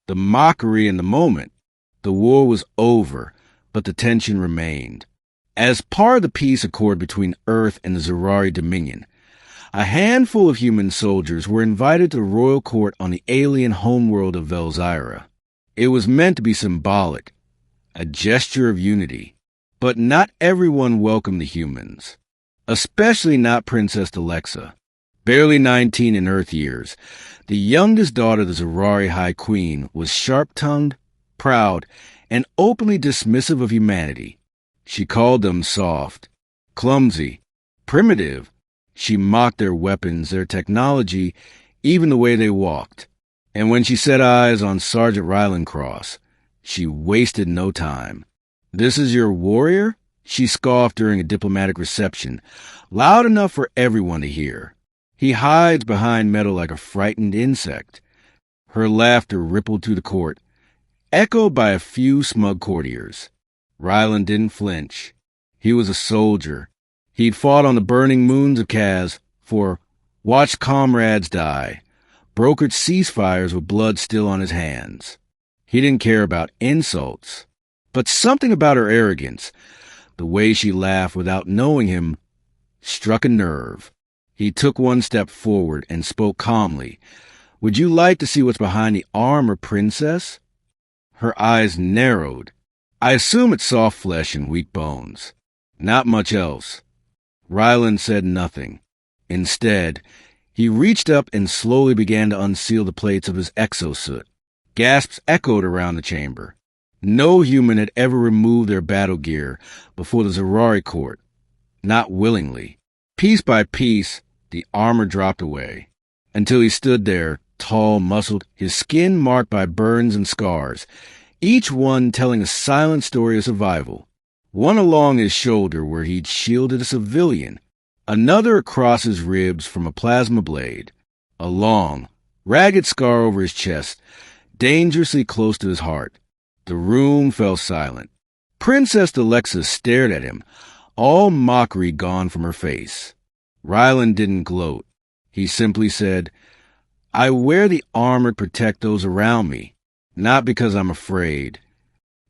The mockery in the moment. The war was over, but the tension remained. As part of the peace accord between Earth and the Zyrari Dominion, a handful of human soldiers were invited to the royal court on the alien homeworld of Velzyra. It was meant to be symbolic, a gesture of unity. But not everyone welcomed the humans, especially not Princess Thalexa. Barely 19 in Earth years, the youngest daughter of the Zyrari High Queen was sharp-tongued, proud, and openly dismissive of humanity. She called them soft, clumsy, primitive. She mocked their weapons, their technology, even the way they walked. And when she set eyes on Sergeant Rylan Cross, she wasted no time. "This is your warrior?" she scoffed during a diplomatic reception, loud enough for everyone to hear. "He hides behind metal like a frightened insect." Her laughter rippled through the court, echoed by a few smug courtiers. Rylan didn't flinch. He was a soldier. He'd fought on the burning moons of Kaz, watched comrades die, brokered ceasefires with blood still on his hands. He didn't care about insults. But something about her arrogance, the way she laughed without knowing him, struck a nerve. He took one step forward and spoke calmly. "Would you like to see what's behind the armor, Princess?" Her eyes narrowed. "I assume it's soft flesh and weak bones. Not much else." Rylan said nothing. Instead, he reached up and slowly began to unseal the plates of his exosuit. Gasps echoed around the chamber. No human had ever removed their battle gear before the Zyrari court. Not willingly. Piece by piece, the armor dropped away, until he stood there, tall, muscled, his skin marked by burns and scars, each one telling a silent story of survival. One along his shoulder where he'd shielded a civilian, another across his ribs from a plasma blade, a long, ragged scar over his chest, dangerously close to his heart. The room fell silent. Princess Thalexa stared at him, all mockery gone from her face. Rylan didn't gloat. He simply said, "I wear the armor to protect those around me, not because I'm afraid."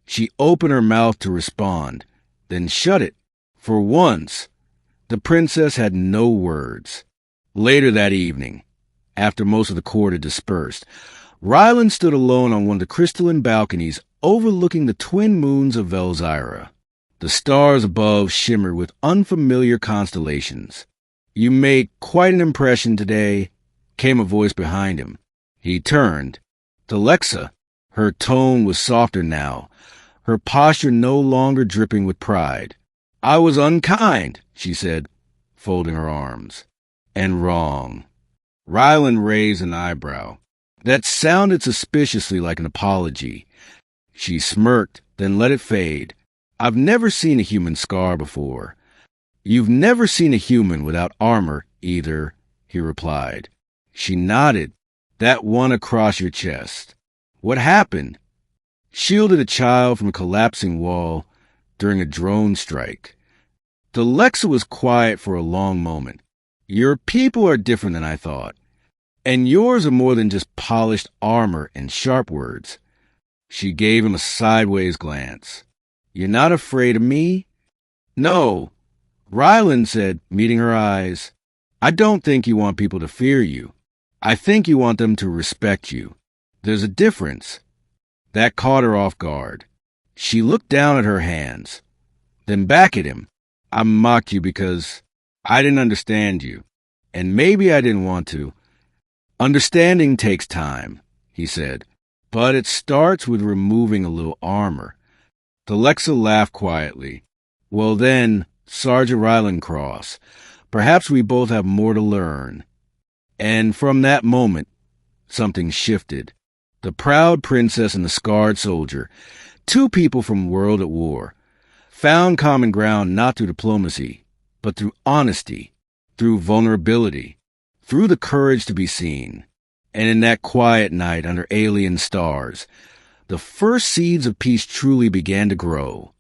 She opened her mouth to respond, then shut it. For once, the princess had no words. Later that evening, after most of the court had dispersed, Rylan stood alone on one of the crystalline balconies overlooking the twin moons of Velzyra. The stars above shimmered with unfamiliar constellations. "You made quite an impression today," came a voice behind him. He turned. Thalexa. Her tone was softer now, her posture no longer dripping with pride. "I was unkind," she said, folding her arms. "And wrong." Rylan raised an eyebrow. That sounded suspiciously like an apology. She smirked, then let it fade. "I've never seen a human scar before." "You've never seen a human without armor, either," he replied. She nodded. "That one across your chest. What happened?" "Shielded a child from a collapsing wall during a drone strike." Thalexa was quiet for a long moment. "Your people are different than I thought. And yours are more than just polished armor and sharp words." She gave him a sideways glance. "You're not afraid of me?" "No," Rylan said, meeting her eyes. "I don't think you want people to fear you. I think you want them to respect you. There's a difference." That caught her off guard. She looked down at her hands, then back at him. "I mocked you because I didn't understand you, and maybe I didn't want to." "Understanding takes time," he said, "but it starts with removing a little armor." Thalexa laughed quietly. "Well then, Sergeant Rylan Cross, perhaps we both have more to learn." And from that moment, something shifted. The proud princess and the scarred soldier, two people from a world at war, found common ground not through diplomacy, but through honesty, through vulnerability, through the courage to be seen. And in that quiet night under alien stars, the first seeds of peace truly began to grow.